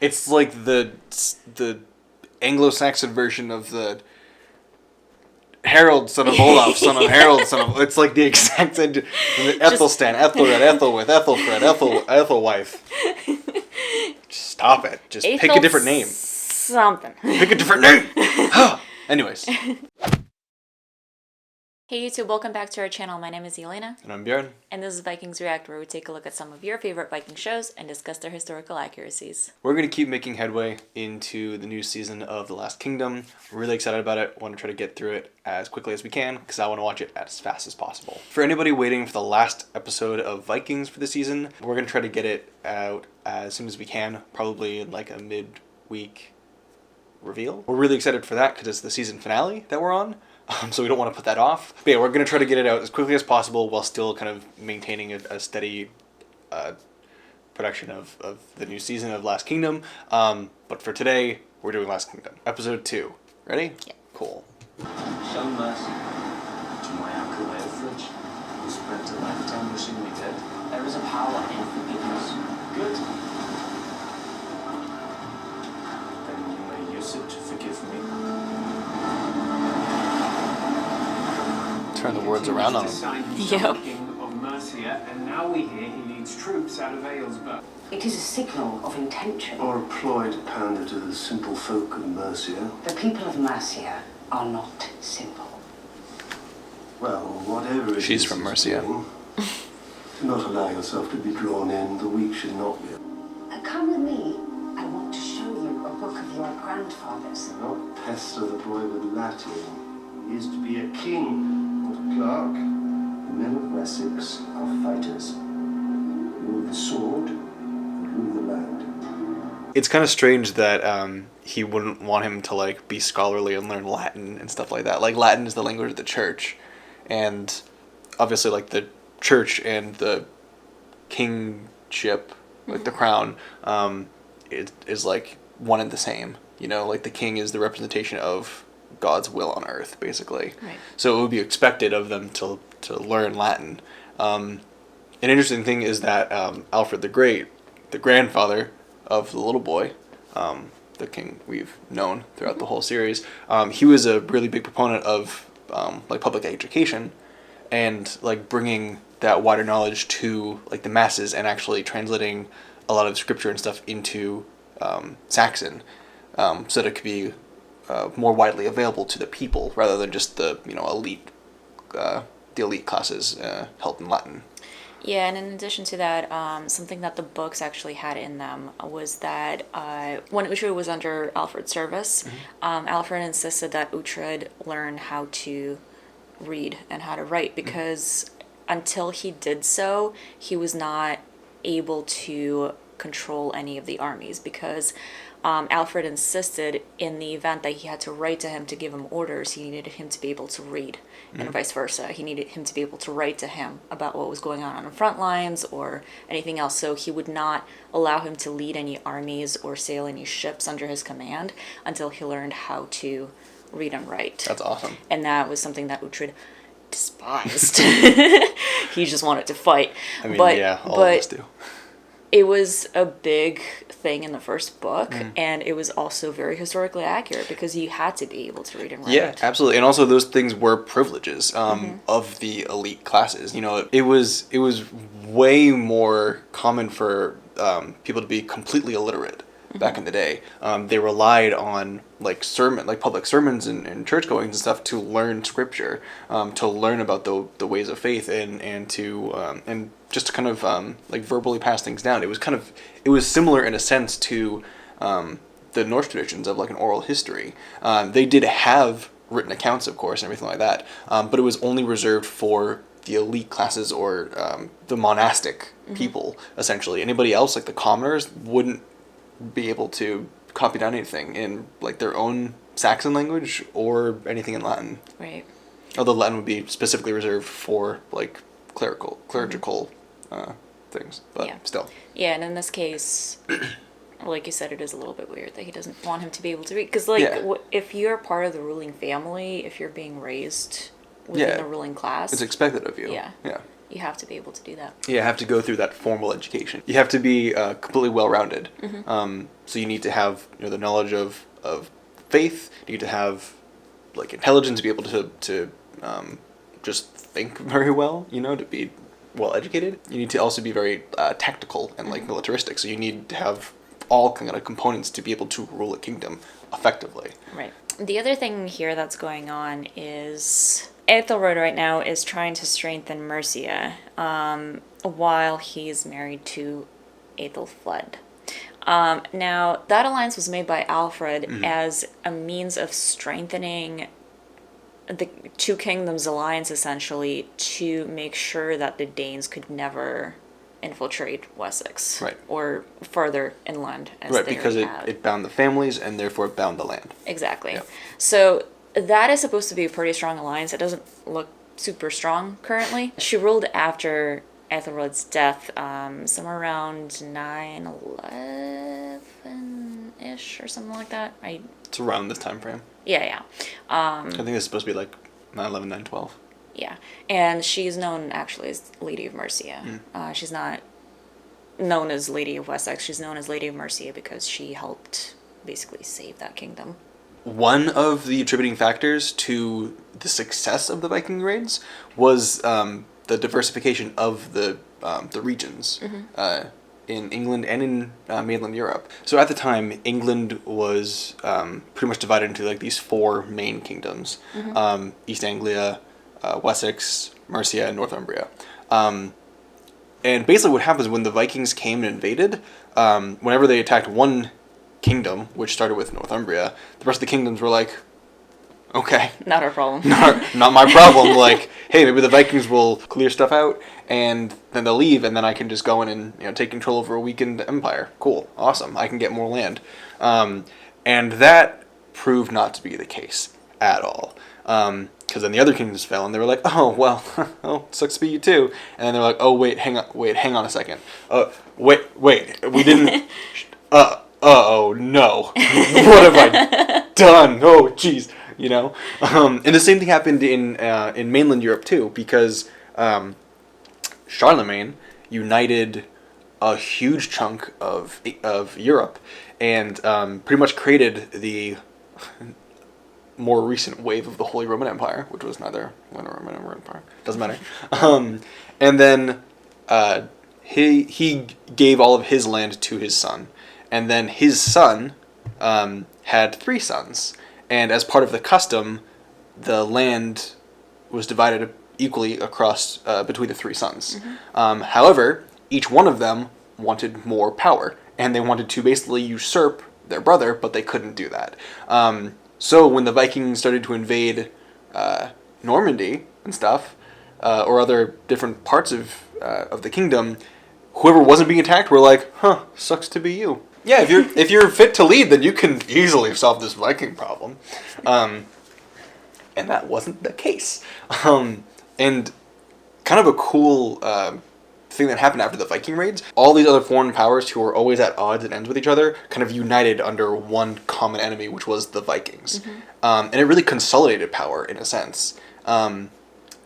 It's like the Anglo-Saxon version of the Harold, son of Olaf, son of Harold, son of... It's like the exact same... Ethelstan, Ethelred, Ethelwith, Ethelfred, Ethelwife. Stop it. Just pick a different name. Something. Pick a different name! Anyways. Hey YouTube, welcome back to our channel. My name is Elena. And I'm Bjorn. And this is Vikings React, where we take a look at some of your favorite Viking shows and discuss their historical accuracies. We're going to keep making headway into the new season of The Last Kingdom. We're really excited about it. Want to try to get through it as quickly as we can, because I want to watch it as fast as possible. For anybody waiting for the last episode of Vikings for the season, we're going to try to get it out as soon as we can, probably like a mid-week reveal. We're really excited for that, because it's the season finale that we're on. So we don't want to put that off. But yeah, we're going to try to get it out as quickly as possible while still kind of maintaining a steady production of the new season of Last Kingdom. But for today, we're doing Last Kingdom. Episode 2. Ready? Yeah. Cool. Show mercy to my uncle Alfred, who spent a lifetime wishing me dead. There is a power in forgiveness. Good. Then you may use it to forgive me. Turn the words around on him. Yep. King of Mercia, and now we hear he leads troops out of Aylesbury. It is a signal of intention. Or a ploy to pander to the simple folk of Mercia. The people of Mercia are not simple. Well, whatever it She's is from he's Mercia. doing, do not allow yourself to be drawn in. The weak should not be. Come with me. I want to show you a book of your grandfathers. Do not pester the boy with Latin. He is to be a king. Clark, the men of Wessex are fighters. Rule the sword, rule the land. It's kind of strange that he wouldn't want him to like be scholarly and learn Latin and stuff like that. Like Latin is the language of the church, and obviously like the church and the kingship, like the crown, is like one and the same. You know, like the king is the representation of God's will on earth, basically. Right. So it would be expected of them to learn Latin. An interesting thing is that Alfred the Great, the grandfather of the little boy, the king we've known throughout the whole series, he was a really big proponent of like public education and like bringing that wider knowledge to like the masses and actually translating a lot of scripture and stuff into Saxon, so that it could be more widely available to the people rather than just the elite, the elite classes held in Latin. Yeah, and in addition to that, something that the books actually had in them was that when Uhtred was under Alfred's service, Alfred insisted that Uhtred learn how to read and how to write, because until he did so, he was not able to control any of the armies, because Alfred insisted in the event that he had to write to him to give him orders, he needed him to be able to read, and vice versa. He needed him to be able to write to him about what was going on the front lines or anything else. So he would not allow him to lead any armies or sail any ships under his command until he learned how to read and write. That's awesome. And that was something that Uhtred despised. He just wanted to fight. I mean, but, yeah, all of us do. It was a big thing in the first book, and it was also very historically accurate because you had to be able to read and write. Yeah, absolutely. And also those things were privileges of the elite classes. You know, it was way more common for people to be completely illiterate back in the day. They relied on like public sermons and church goings and stuff to learn scripture, to learn about the ways of faith and to and just to kind of like verbally pass things down. It was similar in a sense to the Norse traditions of like an oral history. They did have written accounts, of course, and everything like that, but it was only reserved for the elite classes or the monastic people, essentially. Anybody else, like the commoners, wouldn't be able to copy down anything in like their own Saxon language or anything in Latin. Right. Although Latin would be specifically reserved for like clerical things, but Yeah. still. Yeah, and in this case, like you said, it is a little bit weird that he doesn't want him to be able to read. Because, like, Yeah. if you're part of the ruling family, if you're being raised within Yeah. the ruling class, It's expected of you. Yeah. Yeah. You have to be able to do that. Yeah, have to go through that formal education. You have to be completely well-rounded. So you need to have the knowledge of faith. You need to have like intelligence to be able to just think very well. To be well educated. You need to also be very tactical and like militaristic. So you need to have all kind of components to be able to rule a kingdom effectively. Right. The other thing here that's going on is Ethelred right now is trying to strengthen Mercia while he's married to Aethelflaed. Now, that alliance was made by Alfred as a means of strengthening the two kingdoms' alliance, essentially, to make sure that the Danes could never infiltrate Wessex. Right. Or further inland, as Right, they because had. it bound the families and therefore it bound the land. Exactly. Yeah. So that is supposed to be a pretty strong alliance. It doesn't look super strong currently. She ruled after Ethelred's death, somewhere around 911-ish or something like that. It's around this time frame. Yeah. I think it's supposed to be like 911, 912. Yeah, and she's known actually as Lady of Mercia. She's not known as Lady of Wessex. She's known as Lady of Mercia because she helped basically save that kingdom. One of the attributing factors to the success of the Viking raids was the diversification of the regions in England and in mainland Europe. So at the time, England was pretty much divided into like these four main kingdoms: East Anglia, Wessex, Mercia, and Northumbria. And basically what happens when the Vikings came and invaded, whenever they attacked one kingdom, which started with Northumbria, the rest of the kingdoms were like, okay. Not our problem. Not my problem. Like, hey, maybe the Vikings will clear stuff out, and then they'll leave, and then I can just go in and take control over a weakened empire. Cool. Awesome. I can get more land. And that proved not to be the case at all. Because then the other kingdoms fell, and they were like, oh, well, oh, sucks to be you too. And then they're like, oh, wait, hang on a second. Wait, we didn't... oh no. What have I done? Oh, jeez. And the same thing happened in mainland Europe too, because Charlemagne united a huge chunk of Europe, and pretty much created the more recent wave of the Holy Roman Empire, which was neither Roman or Empire. Doesn't matter. And then he gave all of his land to his son, and then his son had 3 sons. And as part of the custom, the land was divided equally across between the 3 sons. However, each one of them wanted more power, and they wanted to basically usurp their brother, but they couldn't do that. So when the Vikings started to invade Normandy and stuff, or other different parts of the kingdom, whoever wasn't being attacked were like, huh, sucks to be you. Yeah, if you're fit to lead, then you can easily solve this Viking problem. And that wasn't the case. And kind of a cool thing that happened after the Viking raids, all these other foreign powers who were always at odds and ends with each other kind of united under one common enemy, which was the Vikings. And it really consolidated power in a sense. And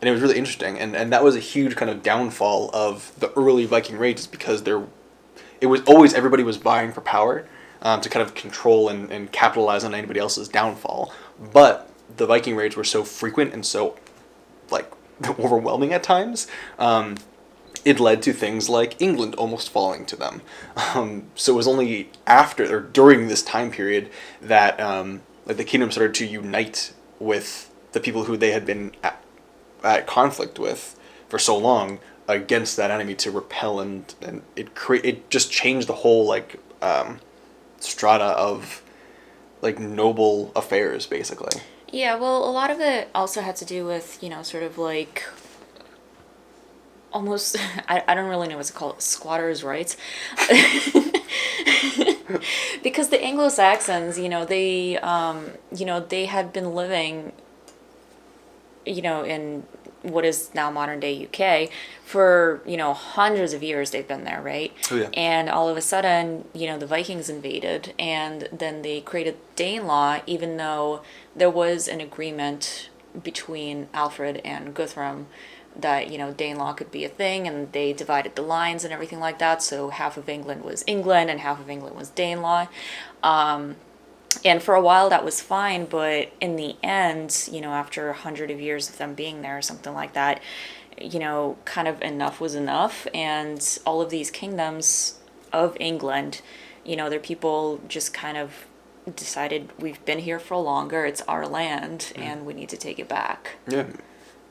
it was really interesting. And that was a huge kind of downfall of the early Viking raids, because it was always everybody was vying for power to kind of control and capitalize on anybody else's downfall. But the Viking raids were so frequent and so like overwhelming at times, it led to things like England almost falling to them. So it was only after or during this time period that the kingdom started to unite with the people who they had been at conflict with for so long against that enemy to repel, and it just changed the whole strata of noble affairs basically. Yeah, well, a lot of it also had to do with sort of like almost I don't really know what to call it, squatters' rights. Because the Anglo-Saxons, they had been living in what is now modern day UK for hundreds of years. They've been there, right? Oh, yeah. And all of a sudden the Vikings invaded, and then they created Danelaw, even though there was an agreement between Alfred and Guthrum that, Danelaw could be a thing, and they divided the lines and everything like that. So half of England was England and half of England was Danelaw. And for a while that was fine, but in the end, after 100 of years of them being there or something like that, kind of enough was enough. And all of these kingdoms of England, their people just kind of decided, we've been here for longer, it's our land, and we need to take it back. Yeah.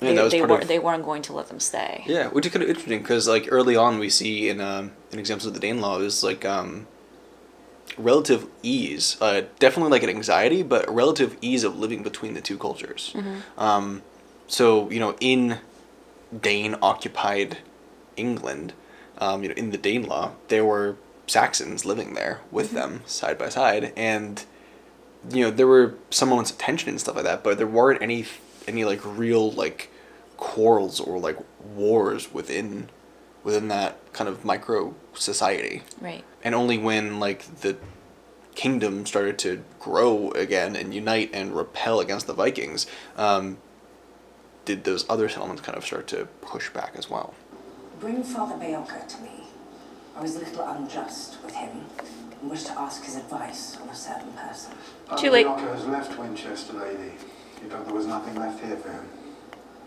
Yeah, that was They weren't going to let them stay. Yeah, which is kind of interesting because like early on we see in examples of the Danelaw is like relative ease, definitely like an anxiety, but relative ease of living between the two cultures. So in Dane occupied England, in the Danelaw, there were Saxons living there with them side by side, and there were some moments of tension and stuff like that, but there weren't any like real like quarrels or like wars within that kind of micro society. Right. And only when like the kingdom started to grow again and unite and repel against the Vikings, did those other settlements kind of start to push back as well. Bring Father Beoka to me. I was a little unjust with him and wished to ask his advice on a certain person. Too late. Beoka has left Winchester, lady. You felt there was nothing left here for him.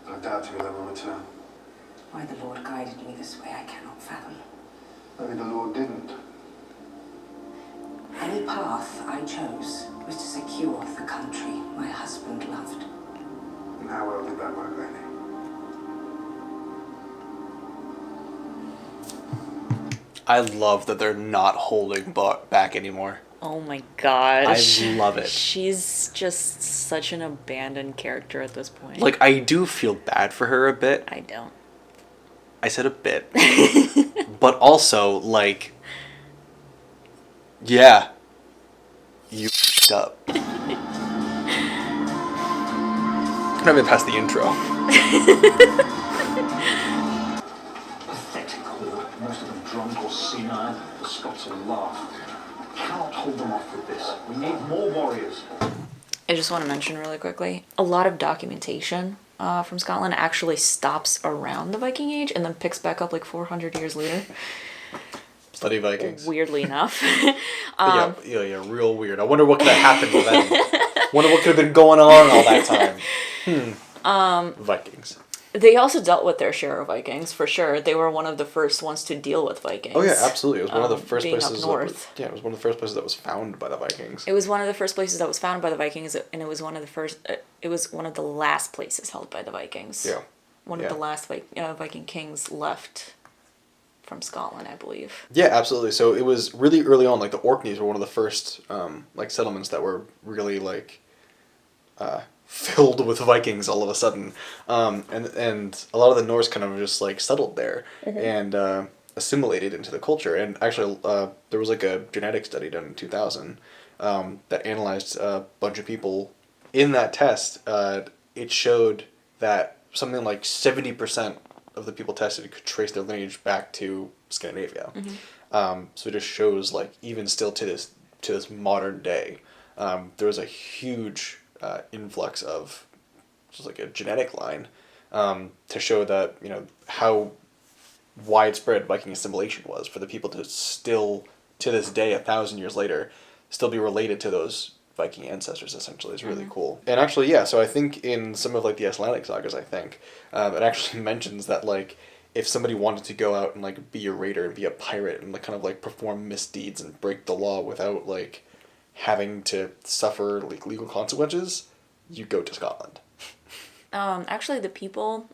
I doubt he'll ever return. Why the Lord guided me this way, I cannot fathom. Maybe the Lord didn't. Any path I chose was to secure the country my husband loved. And how well did that work, lady? I love that they're not holding back anymore. Oh my gosh. I love it. She's just such an abandoned character at this point. Like, I do feel bad for her a bit. I don't. I said a bit. But also, like, yeah, you f***ed up. Can I even pass the intro? Pathetic horde. Most of them drunk or senile. The Scots will laugh. Cannot hold them off with this. We need more warriors. I just want to mention really quickly, a lot of documentation from Scotland actually stops around the Viking Age and then picks back up like 400 years later. Bloody Vikings. Weirdly enough. Yeah, real weird. I wonder what could have happened with them. Wonder what could have been going on all that time. Vikings. They also dealt with their share of Vikings, for sure. They were one of the first ones to deal with Vikings. Oh yeah, absolutely. It was one of the first being places. up north. It was one of the first places that was found by the Vikings. It was one of the first places that was found by the Vikings, and it was one of the first. It was one of the last places held by the Vikings. Yeah. One of the last Viking kings left from Scotland, I believe. Yeah, absolutely. So it was really early on. Like the Orkneys were one of the first like settlements that were really like filled with Vikings all of a sudden, and a lot of the Norse kind of just like settled there and assimilated into the culture. And actually, there was like a genetic study done in 2000 that analyzed a bunch of people. In that test, it showed that something like 70% of the people tested could trace their lineage back to Scandinavia. So it just shows like even still to this modern day, there was a huge influx of just like a genetic line to show that how widespread Viking assimilation was for the people to still to this day 1,000 years later still be related to those Viking ancestors. Essentially is really cool. And actually, yeah, so I think in some of like the Icelandic sagas, I think it actually mentions that like if somebody wanted to go out and like be a raider and be a pirate and like kind of like perform misdeeds and break the law without like having to suffer like legal consequences, you go to Scotland. Actually, the people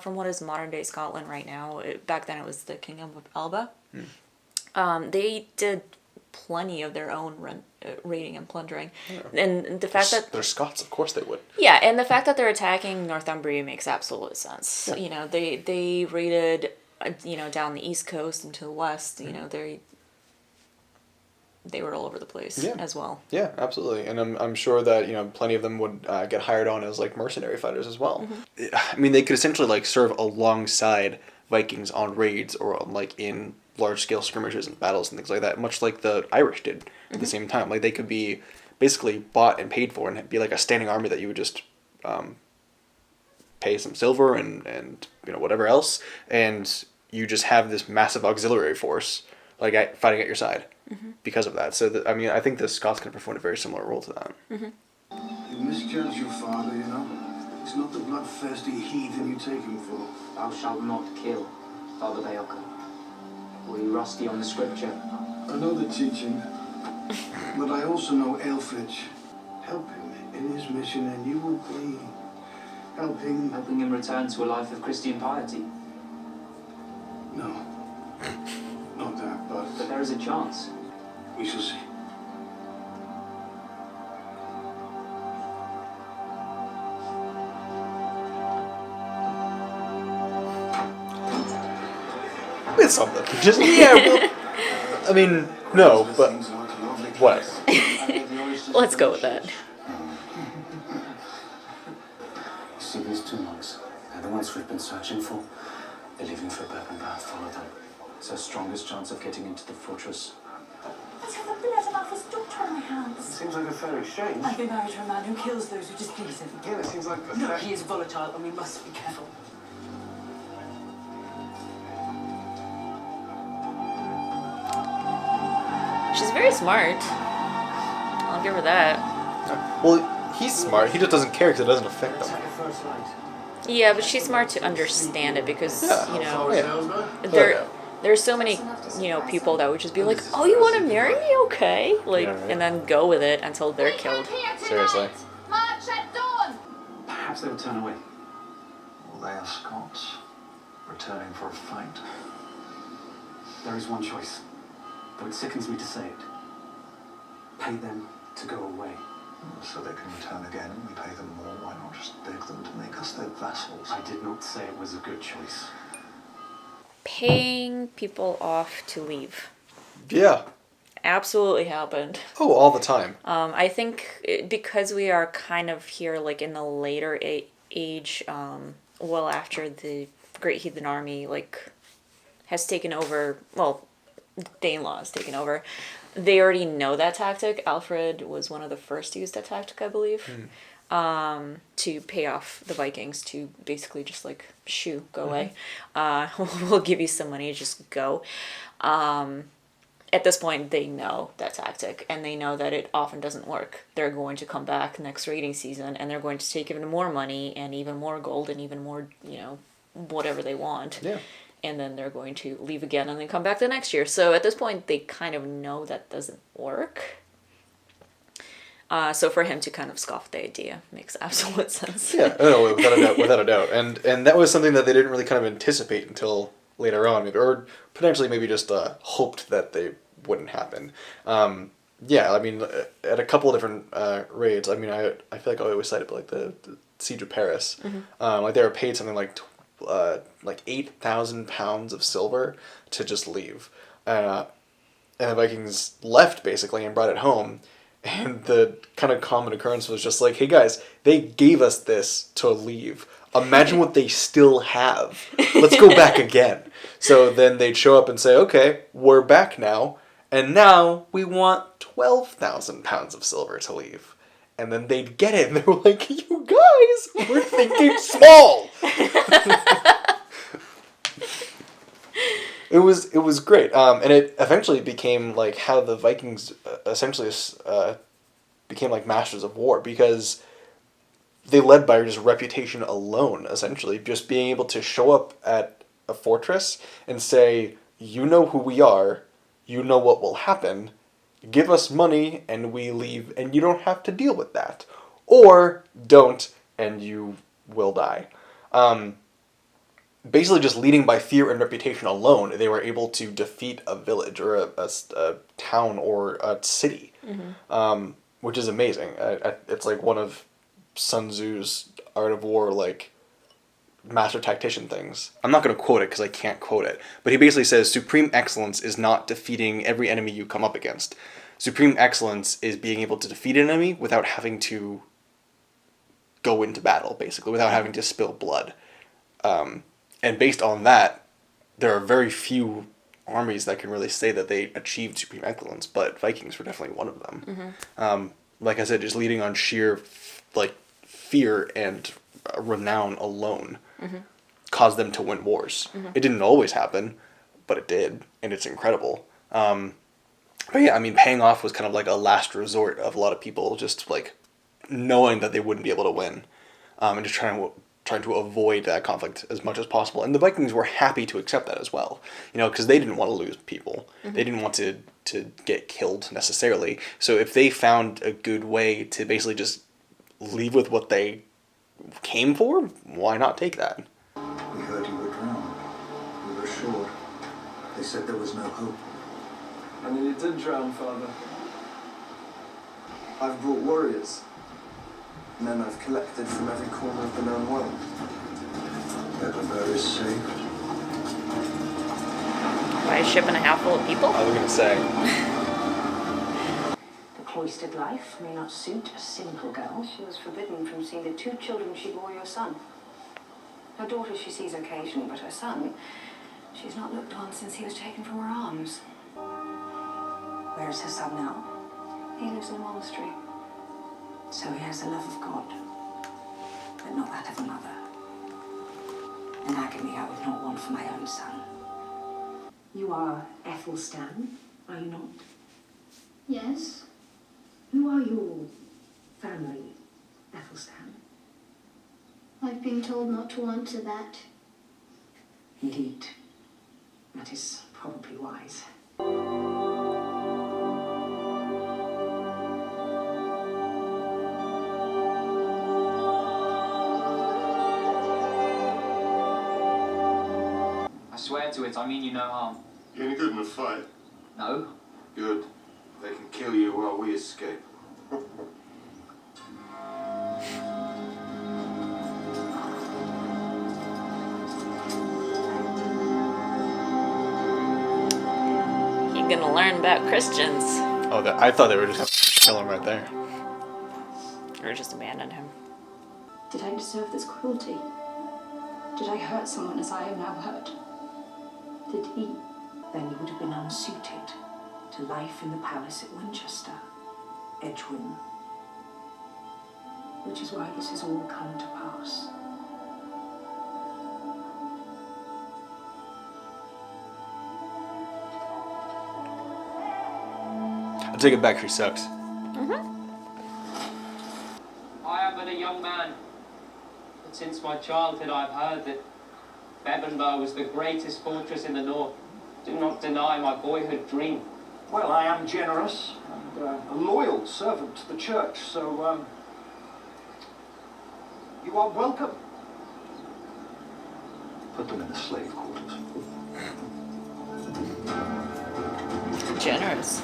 from what is modern day Scotland right now, back then it was the Kingdom of Alba. They did plenty of their own raiding and plundering, and the fact that they're Scots, of course they would. Yeah, and the fact that they're attacking Northumbria makes absolute sense. Yeah. They raided, down the east coast and to the west. They were all over the place as well. Yeah, absolutely, and I'm sure that plenty of them would get hired on as like mercenary fighters as well. I mean, they could essentially like serve alongside Vikings on raids or on, like in large scale skirmishes and battles and things like that, much like the Irish did at the same time. Like they could be basically bought and paid for and be like a standing army that you would just pay some silver and whatever else, and you just have this massive auxiliary force fighting at your side because of that. So I think the Scots can perform a very similar role to that. You misjudge your father, you know. He's not the bloodthirsty heathen you take him for. Thou shalt not kill, Father Bayoka. Were you rusty on the scripture? I know the teaching, but I also know Aelfric. Help him in his mission and you will be helping Helping him return to a life of Christian piety. No, not that, But but there is a chance. we shall see. It's something. Just I mean, no, but what? Let's go with that. See these two monks? They're the ones we've been searching for. They're leaving for Berkenbad. Follow them. It's our strongest chance of getting into the fortress. Let's have the blood of Alpha's daughter on my hands. Seems like a fair exchange. I've been married to a man who kills those who displease him. Yeah, it seems like a No, fair... he is volatile and we must be careful. She's very smart. I'll give her that. Well, he's smart. He just doesn't care because it doesn't affect It's him. like a first light. Yeah, but she's smart to understand it because, Yeah. you know, Yeah. there's so many, people that would just be like, oh, you want to marry me? Okay. Like, Yeah, right. and then go with it until they're killed. Seriously. March at dawn! Perhaps they'll turn away. Well, they are Scots, returning for a fight. There is one choice, though it sickens me to say it. Pay them to go away. So they can return again and we pay them more. Why not just beg them to make us their vassals? I did not say it was a good choice. Paying people off to leave. Yeah. Absolutely happened. Oh, all the time. I think because we are kind of here like in the later age, well after the Great Heathen Army has taken over, well, Danelaw has taken over, they already know that tactic. Alfred was one of the first to use that tactic, I believe, to pay off the Vikings to basically just shoo, go away. We'll give you some money, just go. At this point, they know that tactic, and they know that it often doesn't work. They're going to come back next raiding season, and they're going to take even more money, and even more gold, and even more, whatever they want. Yeah. And then they're going to leave again, and then come back the next year. So at this point, they kind of know that doesn't work. So for him to kind of scoff the idea makes absolute sense. Yeah, no, without a doubt. And that was something that they didn't really kind of anticipate until later on, or potentially maybe just hoped that they wouldn't happen. Yeah, I mean, at a couple of different raids, I mean, I feel like I always cite it, but the Siege of Paris, they were paid something like 8,000 pounds of silver to just leave. And the Vikings left, basically, and brought it home. And the kind of common occurrence was just like, hey guys, they gave us this to leave. Imagine what they still have. Let's go back again. So then they'd show up and say, okay, we're back now. And now we want 12,000 pounds of silver to leave. And then they'd get it. And they were like, you guys, we're thinking small. It was great. And it eventually became how the Vikings essentially became masters of war, because they led by just reputation alone, essentially. Just being able to show up at a fortress and say, you know who we are, you know what will happen, give us money and we leave, and you don't have to deal with that. Or don't, and you will die. Basically just leading by fear and reputation alone, they were able to defeat a village or a town or a city, which is amazing. It's one of Sun Tzu's Art of War, master tactician things. I'm not going to quote it because I can't quote it, but he basically says, supreme excellence is not defeating every enemy you come up against. Supreme excellence is being able to defeat an enemy without having to go into battle, basically, without having to spill blood. And based on that, there are very few armies that can really say that they achieved supreme excellence, but Vikings were definitely one of them. Like I said, just leading on sheer, fear and renown alone caused them to win wars. It didn't always happen, but it did, and it's incredible. But yeah, I mean, paying off was kind of like a last resort of a lot of people, just like knowing that they wouldn't be able to win, and just trying to avoid that conflict as much as possible. And the Vikings were happy to accept that as well, because they didn't want to lose people. They didn't want to get killed necessarily. So if they found a good way to basically just leave with what they came for, why not take that? We heard you were drowned. We were assured. They said there was no hope. And then you did drown, Father. I've brought warriors. Men I've collected from every corner of the known world. Edinburgh is saved. By a ship and a half full of people? I was going to say. The cloistered life may not suit a simple girl. She was forbidden from seeing the 2 children she bore your son. Her daughter she sees occasionally, but her son, she's not looked on since he was taken from her arms. Where is her son now? He lives in a monastery. So he has the love of God, but not that of a mother. An agony I would not want for my own son. You are Ethelstan, are you not? Yes. Who are your family, Ethelstan? I've been told not to answer that. Indeed. That is probably wise. I swear to it, I mean you no harm. You any good in a fight? No? Good. They can kill you while we escape. You're gonna learn about Christians. Oh, I thought they were just going to kill him right there. Or just abandon him. Did I deserve this cruelty? Did I hurt someone as I am now hurt? Did he? Then you would have been unsuited to life in the palace at Winchester, Edgwin. Which is why this has all come to pass. I take it back, she sucks. I am but a young man, but since my childhood I've heard that Bebbanburg was the greatest fortress in the north. Do not deny my boyhood dream. Well, I am generous and a loyal servant to the church, so you are welcome. Put them in the slave quarters. Generous.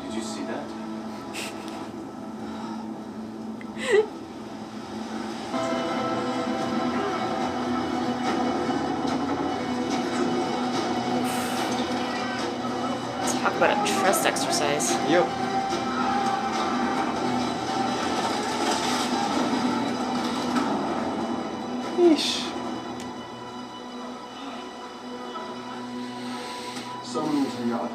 Did you see that? Talk about a trust exercise. Yep. Yeesh. Summon to the yard.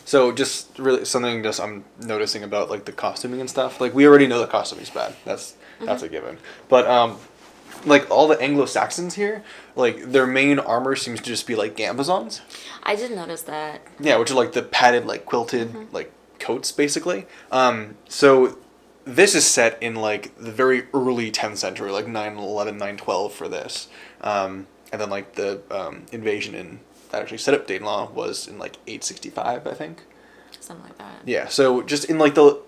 So just really something just I'm noticing about like the costuming and stuff. Like we already know the costuming's bad. That's a given. But like all the Anglo-Saxons here, like their main armor seems to just be like gambesons. I did notice that. Yeah, which are like the padded, like quilted, like coats, basically. So this is set in like the very early 10th century, like 911, 912 for this. And then like the invasion in that actually set up Danelaw was in like 865, I think. Something like that. Yeah, so just in like the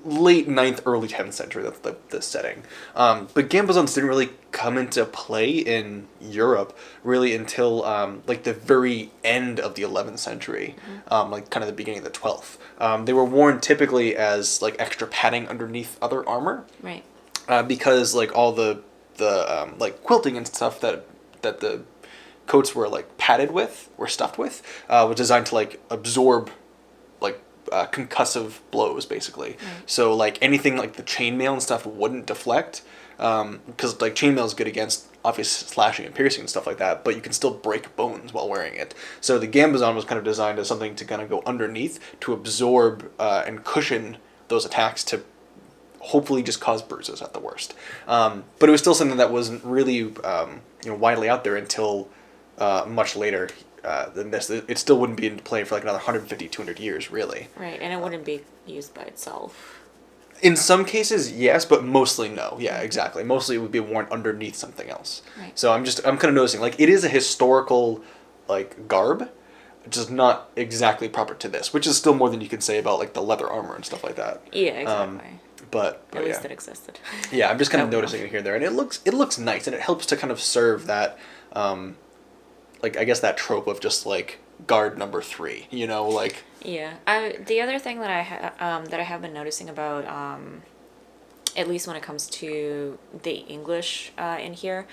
late 9th, early 10th century, that's the setting. But gambesons didn't really come into play in Europe really until like the very end of the 11th century, like kind of the beginning of the 12th. They were worn typically as like extra padding underneath other armor. Right. Because like all the like quilting and stuff that the coats were like padded with, or stuffed with, was designed to like absorb like concussive blows, basically. So like anything like the chainmail and stuff wouldn't deflect, because like chainmail is good against obvious slashing and piercing and stuff like that, but you can still break bones while wearing it. So the gambazon was kind of designed as something to kind of go underneath to absorb and cushion those attacks to hopefully just cause bruises at the worst. But it was still something that wasn't really widely out there until much later than this. It still wouldn't be in play for like another 150, 200 years, really. Right, and it wouldn't be used by itself. In some cases, yes, but mostly no. Yeah, exactly. Mostly it would be worn underneath something else. Right. So I'm kind of noticing, like, it is a historical, like, garb, just not exactly proper to this, which is still more than you can say about, like, the leather armor and stuff like that. Yeah, exactly. But at least it existed. Yeah, I'm just kind of noticing it here and there, and it looks nice, and it helps to kind of serve that, like, I guess that trope of just, like, guard number 3, like. Yeah, the other thing that I have been noticing about, at least when it comes to the English in here,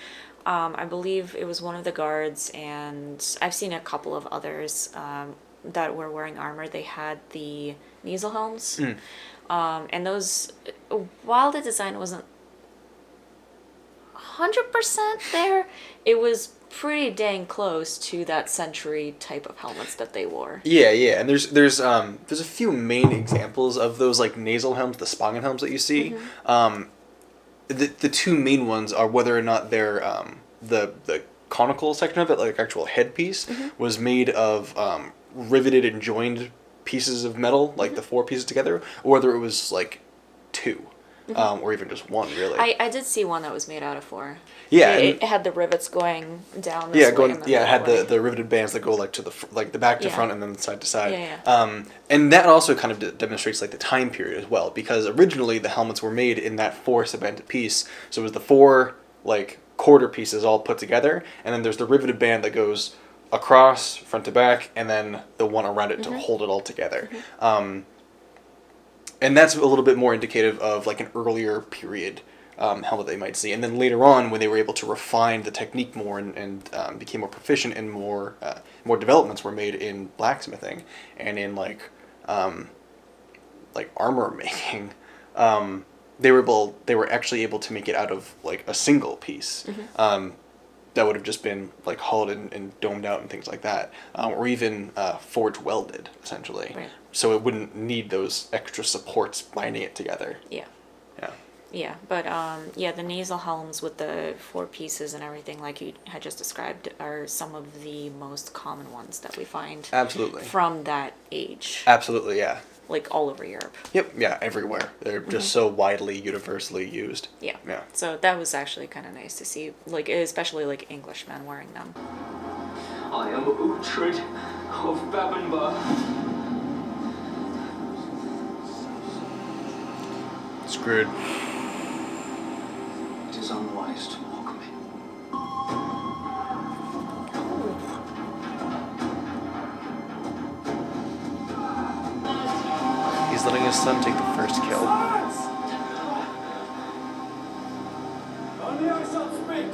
I believe it was one of the guards, and I've seen a couple of others that were wearing armor. They had the nasal helms, and those, while the design wasn't 100% there, it was pretty dang close to that century type of helmets that they wore. Yeah, and there's a few main examples of those, like, nasal helms, the Spangen helms that you see. The two main ones are whether or not they're the conical section of it, like actual headpiece, was made of riveted and joined pieces of metal, like the 4 pieces together, or whether it was like 2. Or even just 1, really. I did see one that was made out of 4. Yeah, it had the rivets going down this way. It had the riveted bands that go like to the back to front and then side to side. Yeah. And that also kind of demonstrates like the time period as well, because originally the helmets were made in that 4 cemented piece. So it was the 4 like quarter pieces all put together, and then there's the riveted band that goes across front to back, and then the one around it to hold it all together. And that's a little bit more indicative of like an earlier period helmet they might see. And then later on, when they were able to refine the technique more and became more proficient, and more developments were made in blacksmithing and in like armor making, they were actually able to make it out of like a single piece. That would have just been like hollowed and domed out and things like that, or even forge welded, essentially. Right. So it wouldn't need those extra supports binding it together. Yeah, but the nasal helms with the 4 pieces and everything, like you had just described, are some of the most common ones that we find. Absolutely. From that age. Absolutely, yeah. Like all over Europe. Yep, yeah, everywhere. They're just so widely, universally used. Yeah. Yeah. So that was actually kind of nice to see, like especially like Englishmen wearing them. I am Uhtred of Bebbanburg. Screwed. It is unwise to mock me. He's letting his son take the first kill. Only I shall speak.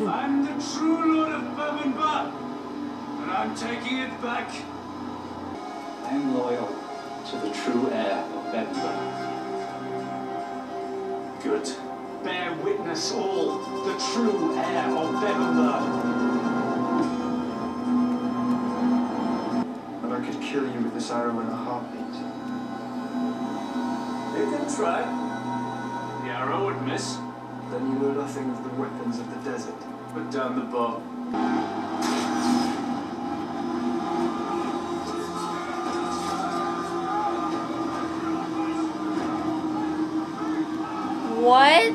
I'm the true lord of Bebbanburg, and I'm taking it back. I am loyal to the true heir of Bebbanburg. Good. Bear witness all, the true heir of Bebbanburg. But I could kill you with this arrow in a heartbeat. You can try. The arrow would miss. Then you know nothing of the weapons of the desert. Put down the bow. What?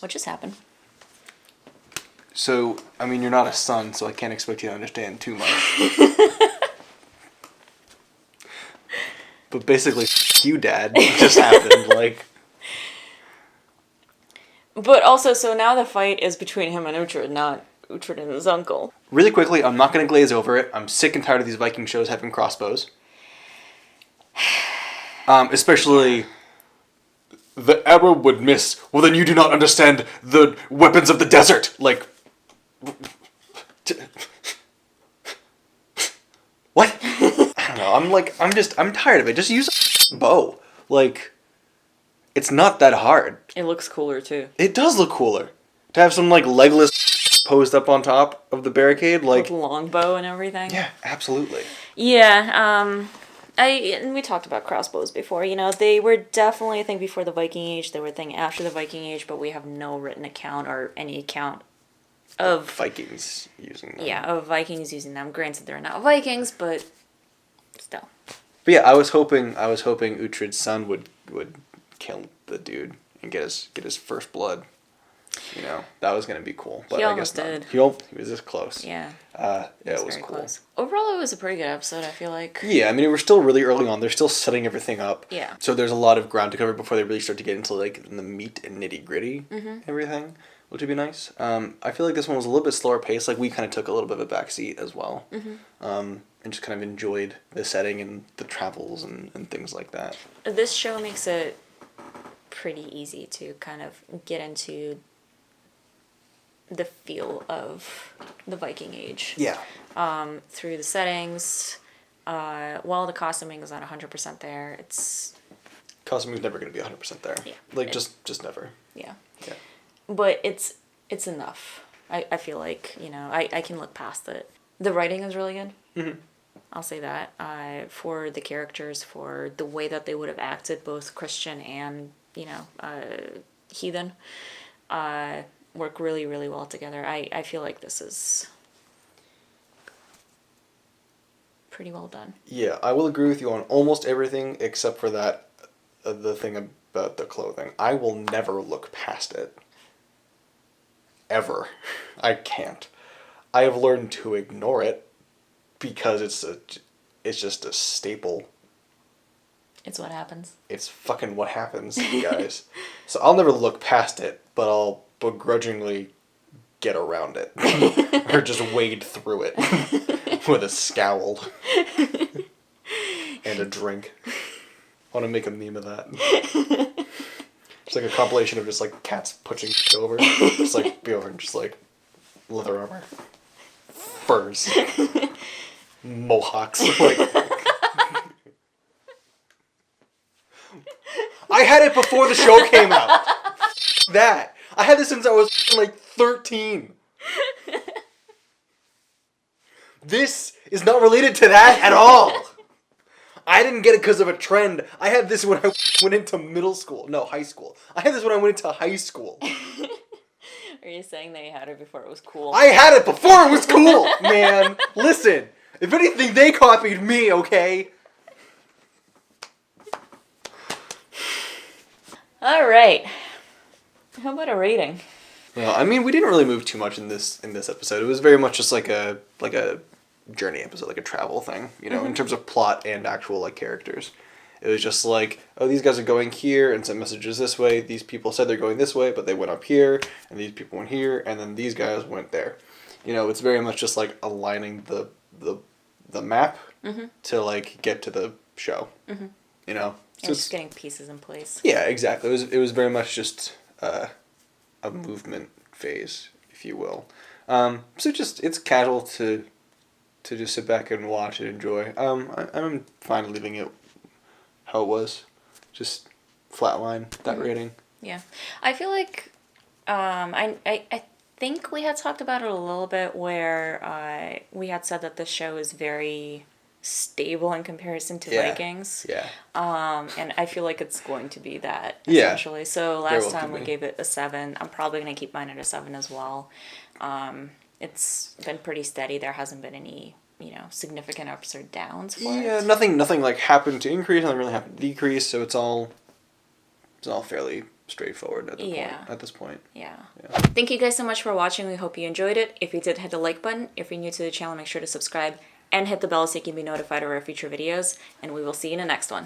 What just happened? So, I mean, you're not a son, so I can't expect you to understand too much. But basically, you, Dad, what just happened, like. But also, so now the fight is between him and Uhtred, not Uhtred and his uncle. Really quickly, I'm not going to glaze over it. I'm sick and tired of these Viking shows having crossbows. Especially, the arrow would miss. Well, then you do not understand the weapons of the desert. Like, what? I don't know. I'm tired of it. Just use a bow. Like, it's not that hard. It looks cooler too. It does look cooler. To have some, like, legless posed up on top of the barricade, like... With longbow and everything. Yeah, absolutely. Yeah, and we talked about crossbows before, you know, they were definitely a thing before the Viking Age, they were a thing after the Viking Age, but we have no written account or any account of... Vikings using them. Yeah, of Vikings using them. Granted, they're not Vikings, but still. But yeah, I was hoping Uhtred's son would kill the dude and get his first blood. You know, that was gonna be cool. But He I guess almost did. He was this close. Yeah. Yeah, it was very cool. close. Overall, it was a pretty good episode, I feel like. Yeah, I mean, we're still really early on. They're still setting everything up. Yeah. So there's a lot of ground to cover before they really start to get into, like, the meat and nitty-gritty Mm-hmm. everything, which would be nice. I feel like this one was a little bit slower paced. Like, we kind of took a little bit of a backseat as well. Mm-hmm. And just kind of enjoyed the setting and the travels and things like that. This show makes it pretty easy to kind of get into the feel of the Viking Age. Yeah. Through the settings, while the costuming is not 100% there, it's... Costuming's never going to be 100% there. Yeah. Like, just never. Yeah. Yeah. But it's enough. I feel like, you know, I can look past it. The writing is really good. Mm-hmm. I'll say that. For the characters, for the way that they would have acted, both Christian and, you know, heathen, work really, really well together. I feel like this is pretty well done. Yeah, I will agree with you on almost everything except for that, the thing about the clothing. I will never look past it. Ever. I can't. I have learned to ignore it because it's just a staple. It's what happens. It's fucking what happens, guys. So I'll never look past it, but I'll begrudgingly get around it. Or just wade through it with a scowl and a drink. I want to make a meme of that. It's like a compilation of just like cats pushing over. Just like be over and just like leather armor. Furs. Mohawks. Like, I had it before the show came out. That. I had this since I was like 13. This is not related to that at all. I didn't get it because of a trend. I had this when I went into middle school. No, high school. I had this when I went into high school. Are you saying that you had it before it was cool? I had it before it was cool, man. Listen, if anything, they copied me, okay? All right. How about a rating? Well, I mean, we didn't really move too much in this episode. It was very much just like a journey episode, like a travel thing, you know, in terms of plot and actual like characters. It was just like, oh, these guys are going here and sent messages this way. These people said they're going this way, but they went up here, and these people went here, and then these guys went there. You know, it's very much just like aligning the map to like get to the show. Mm-hmm. You know, so it's just getting pieces in place. Yeah, exactly. It was very much just a movement phase, if you will. So it's casual to just sit back and watch and enjoy. I'm fine leaving it how it was, just flatline that rating. Yeah, I feel like I think we had talked about it a little bit where we had said that the show is very stable in comparison to Vikings. Yeah. And I feel like it's going to be that essentially. So last time we gave it a 7. I'm probably gonna keep mine at a 7 as well. It's been pretty steady. There hasn't been any, you know, significant ups or downs for it. Yeah, nothing like happened to increase, nothing really happened to decrease, so it's all fairly straightforward at this point. Yeah. Thank you guys so much for watching. We hope you enjoyed it. If you did, hit the like button. If you're new to the channel, make sure to subscribe and hit the bell so you can be notified of our future videos, and we will see you in the next one.